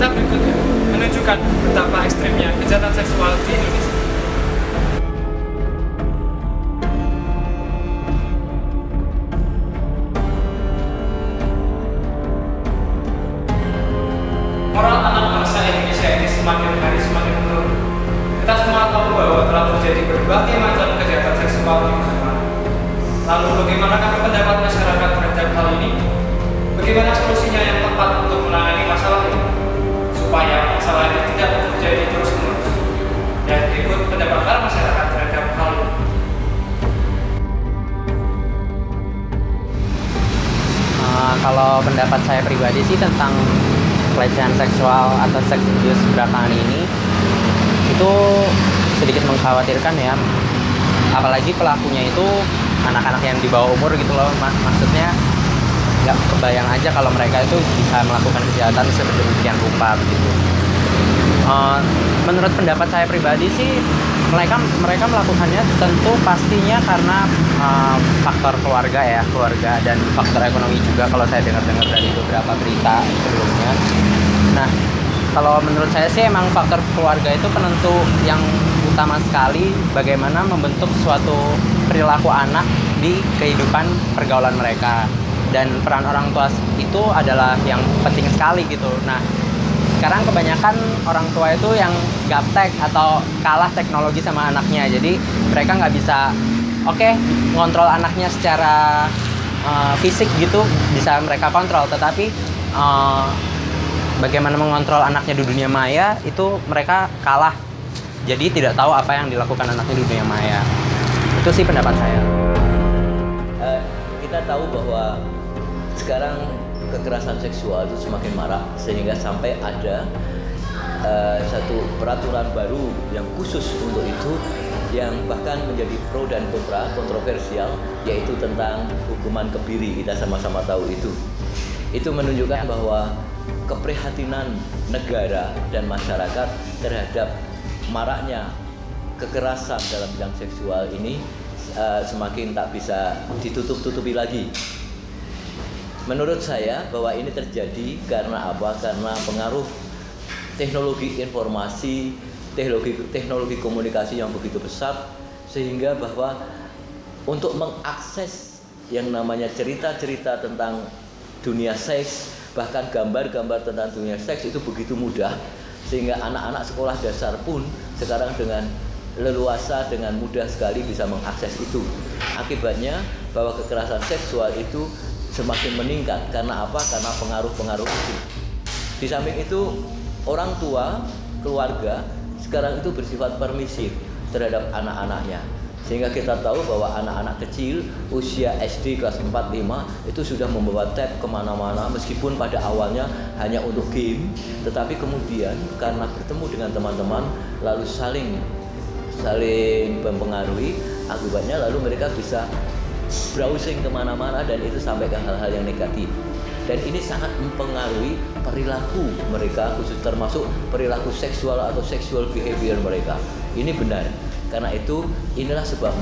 Berita berikutnya menunjukkan betapa ekstrimnya kejahatan seksual di Indonesia. Moral anak bangsa Indonesia ini semakin hari semakin menurun. Kita semua tahu bahwa telah terjadi berbagai macam kejahatan seksual di mana-mana. Lalu bagaimanakah pendapat masyarakat terhadap hal ini? Bagaimana solusinya yang tepat untuk menangani masalah ini? Supaya masalah ini tidak terjadi terus-menerus. Dan berikut pendapat para masyarakat terhadap hal ini. Kalau pendapat saya pribadi sih tentang pelecehan seksual atau sex abuse belakangan ini itu sedikit mengkhawatirkan ya, apalagi pelakunya itu anak-anak yang di bawah umur gitu loh. Maksudnya nggak kebayang aja kalau mereka itu bisa melakukan kejahatan sedemikian rupa begitu. Menurut pendapat saya pribadi sih mereka melakukannya tentu pastinya karena faktor keluarga dan faktor ekonomi juga kalau saya dengar dari beberapa berita sebelumnya. Nah, kalau menurut saya sih emang faktor keluarga itu penentu yang utama sekali bagaimana membentuk suatu perilaku anak di kehidupan pergaulan mereka, dan peran orang tua itu adalah yang penting sekali gitu. Nah, sekarang kebanyakan orang tua itu yang gaptek atau kalah teknologi sama anaknya, jadi mereka nggak bisa ngontrol anaknya secara fisik gitu, bisa mereka kontrol, tetapi bagaimana mengontrol anaknya di dunia maya itu mereka kalah, jadi tidak tahu apa yang dilakukan anaknya di dunia maya. Itu sih pendapat saya. Kita tahu bahwa sekarang kekerasan seksual itu semakin marak sehingga sampai ada satu peraturan baru yang khusus untuk itu, yang bahkan menjadi pro dan kontra, kontroversial, yaitu tentang hukuman kebiri. Kita sama-sama tahu itu. Itu menunjukkan bahwa keprihatinan negara dan masyarakat terhadap maraknya kekerasan dalam bidang seksual ini semakin tak bisa ditutup-tutupi lagi. Menurut saya bahwa ini terjadi karena apa? Karena pengaruh teknologi informasi, teknologi komunikasi yang begitu besar, sehingga bahwa untuk mengakses yang namanya cerita-cerita tentang dunia seks, bahkan gambar-gambar tentang dunia seks itu begitu mudah, sehingga anak-anak sekolah dasar pun sekarang dengan leluasa, dengan mudah sekali bisa mengakses itu. Akibatnya bahwa kekerasan seksual itu semakin meningkat. Karena apa? Karena pengaruh-pengaruh itu. Di samping itu, orang tua, keluarga sekarang itu bersifat permisif terhadap anak-anaknya. Sehingga kita tahu bahwa anak-anak kecil usia SD kelas 4-5 itu sudah membawa tab kemana-mana, meskipun pada awalnya hanya untuk game, tetapi kemudian karena bertemu dengan teman-teman lalu saling mempengaruhi, akibatnya lalu mereka bisa browsing kemana-mana dan itu sampai ke hal-hal yang negatif. Dan ini sangat mempengaruhi perilaku mereka, khusus termasuk perilaku seksual atau sexual behavior mereka. Ini benar. Karena itu inilah sebab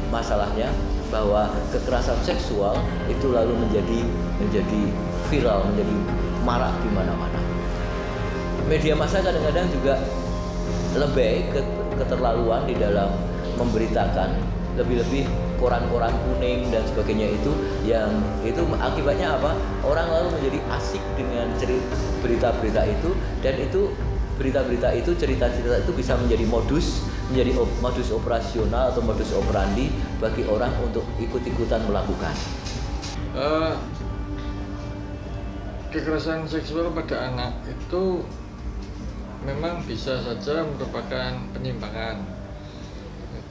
masalahnya bahwa kekerasan seksual itu lalu menjadi viral, menjadi marak di mana-mana. Media massa kadang-kadang juga lebih keterlaluan di dalam memberitakan, lebih-lebih koran-koran kuning dan sebagainya itu, yang itu akibatnya apa? Orang lalu menjadi asik dengan berita-berita itu, dan itu berita-berita itu, cerita-cerita itu bisa menjadi modus operasional atau modus operandi bagi orang untuk ikut-ikutan melakukan. Kekerasan seksual pada anak itu memang bisa saja merupakan penyimpangan.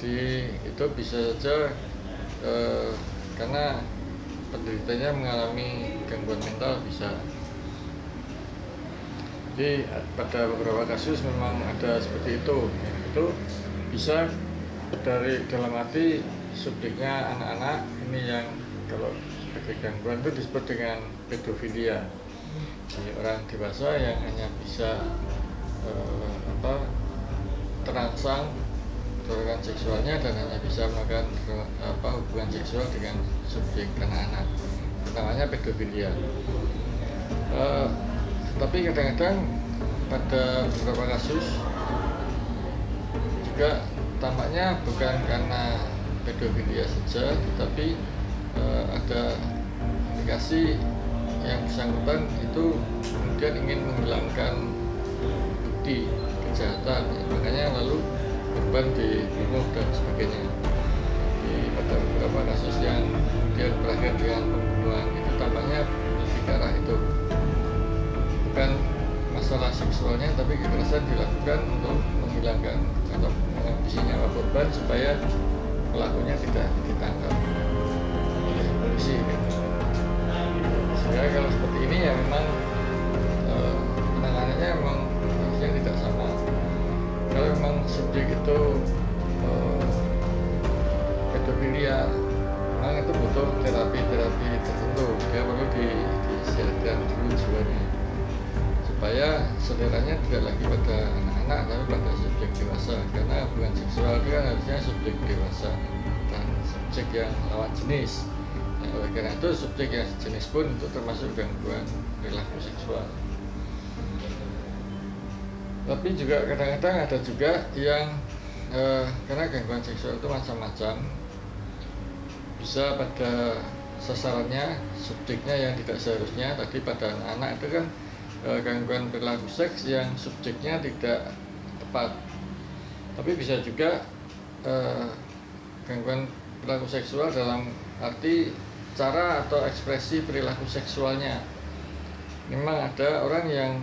Jadi itu bisa saja karena penderitanya mengalami gangguan mental bisa. Jadi pada beberapa kasus memang ada seperti itu. Itu bisa dari dalam arti subjeknya anak-anak ini yang kalau sebagai gangguan itu disebut dengan pedofilia. Jadi orang dewasa yang hanya bisa terangsang dorongan seksualnya dan hanya bisa melakukan hubungan seksual dengan subjek anak-anak, namanya pedofilia. Tapi kadang-kadang pada beberapa kasus juga tampaknya bukan karena pedofilia saja, tetapi ada indikasi yang bersangkutan itu kemudian ingin menghilangkan bukti kejahatan, makanya lalu korban dibunuh dan sebagainya. Pada beberapa kasus yang kemudian berakhir dengan pembunuhan itu tampaknya lebih ke arah itu, bukan masalah seksualnya, tapi kekerasan dilakukan untuk menghilangkan atau menghabisi nyawa korban supaya pelakunya tidak ditangkap oleh polisi. Sehingga kalau seperti ini ya memang penanganannya memang harusnya tidak sama. Kalau memang subjek itu pedofilia, memang itu butuh terapi-terapi tertentu. Dia perlu disehatkan dulu jiwanya supaya seleranya tidak lagi pada anak-anak tapi pada subjek dewasa, karena hubungan seksual itu kan harusnya subjek dewasa dan subjek yang lawan jenis. Oleh karena itu subjek yang sejenis pun itu termasuk gangguan perilaku seksual. Tapi juga kadang-kadang ada juga yang karena gangguan seksual itu macam-macam, bisa pada sasarannya subjeknya yang tidak seharusnya. Tadi pada anak-anak itu kan gangguan perilaku seks yang subjeknya tidak tepat. Tapi bisa juga gangguan perilaku seksual dalam arti cara atau ekspresi perilaku seksualnya. Memang ada orang yang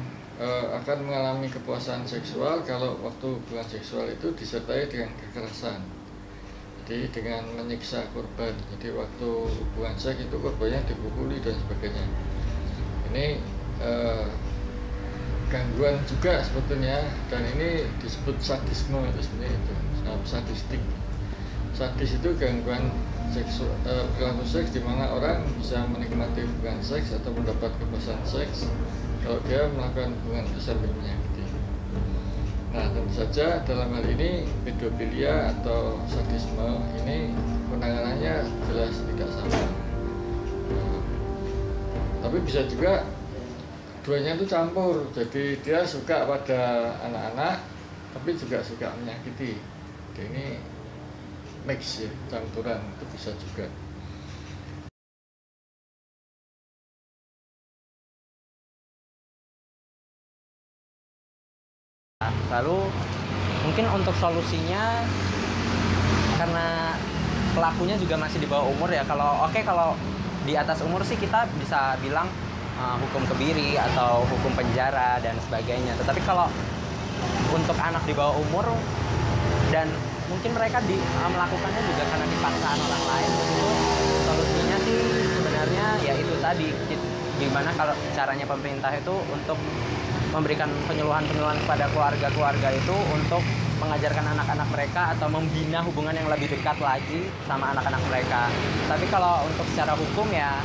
akan mengalami kepuasan seksual kalau waktu hubungan seksual itu disertai dengan kekerasan. Jadi dengan menyiksa korban. Jadi waktu hubungan seks itu korbannya dipukuli dan sebagainya. Ini gangguan juga sebetulnya, dan ini disebut sadisme itu sebenarnya, itu sadistik. Sadis itu gangguan seksual, perilaku seks di mana orang bisa menikmati hubungan seks atau mendapat kepuasan seks kalau dia melakukan hubungan itu sambil menyakiti. Nah, tentu saja dalam hal ini pedofilia atau sadisme ini penanganannya jelas tidak sama. Tapi bisa juga duanya itu campur, jadi dia suka pada anak-anak tapi juga suka menyakiti. Jadi ini mix ya, campuran, itu bisa juga. Lalu mungkin untuk solusinya, karena pelakunya juga masih di bawah umur ya, kalau di atas umur sih kita bisa bilang hukum kebiri atau hukum penjara dan sebagainya. Tetapi kalau untuk anak di bawah umur dan mungkin mereka melakukannya juga karena dipaksaan orang lain, itu solusinya sih sebenarnya ya itu tadi, gimana kalau caranya pemerintah itu untuk memberikan penyuluhan-penyuluhan kepada keluarga-keluarga itu untuk mengajarkan anak-anak mereka atau membina hubungan yang lebih dekat lagi sama anak-anak mereka. Tapi kalau untuk secara hukum ya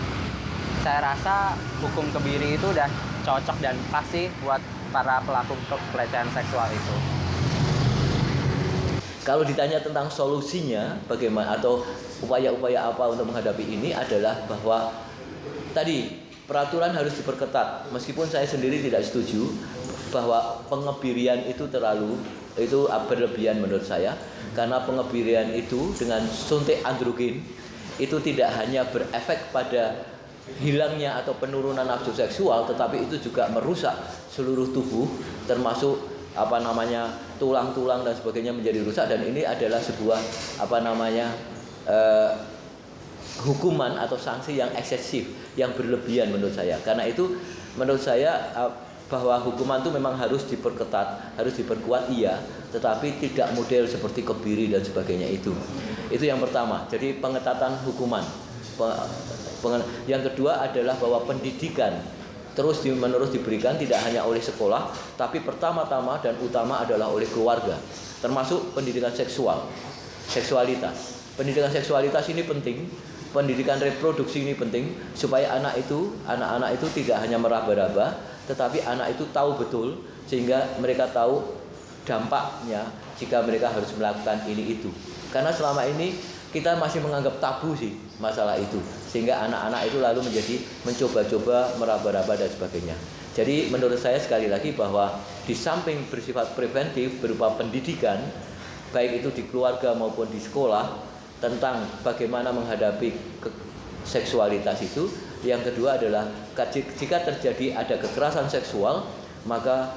saya rasa hukum kebiri itu udah cocok dan pasti buat para pelaku pelecehan seksual itu. Kalau ditanya tentang solusinya bagaimana atau upaya-upaya apa untuk menghadapi ini, adalah bahwa tadi peraturan harus diperketat. Meskipun saya sendiri tidak setuju bahwa pengebirian itu berlebihan menurut saya, karena pengebirian itu dengan suntik androgen itu tidak hanya berefek pada hilangnya atau penurunan nafsu seksual, tetapi itu juga merusak seluruh tubuh, termasuk tulang-tulang dan sebagainya menjadi rusak. Dan ini adalah sebuah hukuman atau sanksi yang eksesif, yang berlebihan menurut saya. Karena itu menurut saya bahwa hukuman itu memang harus diperketat, harus diperkuat iya, tetapi tidak model seperti kebiri dan sebagainya itu. Itu yang pertama. Jadi pengetatan hukuman. Yang kedua adalah bahwa pendidikan terus-menerus diberikan, tidak hanya oleh sekolah, tapi pertama-tama dan utama adalah oleh keluarga, termasuk pendidikan seksualitas. Pendidikan seksualitas ini penting, pendidikan reproduksi ini penting, supaya anak-anak itu tidak hanya meraba-raba, tetapi anak itu tahu betul, sehingga mereka tahu dampaknya jika mereka harus melakukan ini itu. Karena selama ini kita masih menganggap tabu sih masalah itu, sehingga anak-anak itu lalu mencoba-coba meraba-raba dan sebagainya. Jadi menurut saya sekali lagi bahwa di samping bersifat preventif berupa pendidikan, baik itu di keluarga maupun di sekolah, tentang bagaimana menghadapi seksualitas itu. Yang kedua adalah jika terjadi ada kekerasan seksual, maka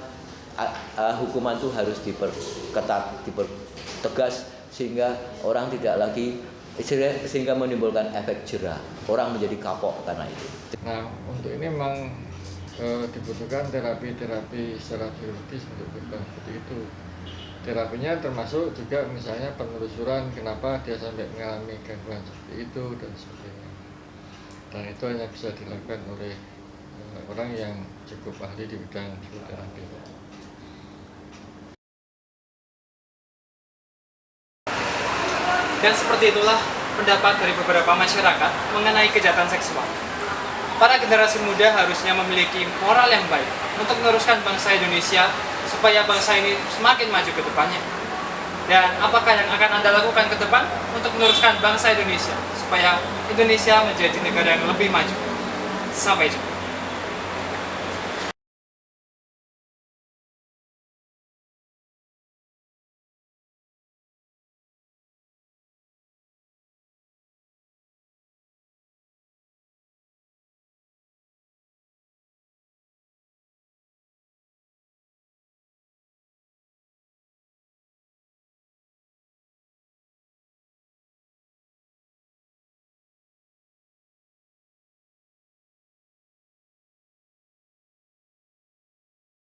hukuman itu harus diperketat, dipertegas, sehingga orang tidak lagi, sehingga menimbulkan efek jera, orang menjadi kapok karena itu. Nah, untuk ini memang dibutuhkan terapi-terapi secara biologis untuk korban seperti itu. Terapinya termasuk juga misalnya penelusuran kenapa dia sampai mengalami gangguan seperti itu dan sebagainya. Dan itu hanya bisa dilakukan oleh orang yang cukup ahli di bidang psikoterapi. Dan seperti itulah pendapat dari beberapa masyarakat mengenai kejahatan seksual. Para generasi muda harusnya memiliki moral yang baik untuk meneruskan bangsa Indonesia supaya bangsa ini semakin maju ke depannya. Dan apakah yang akan Anda lakukan ke depan untuk meneruskan bangsa Indonesia supaya Indonesia menjadi negara yang lebih maju? Sampai jumpa.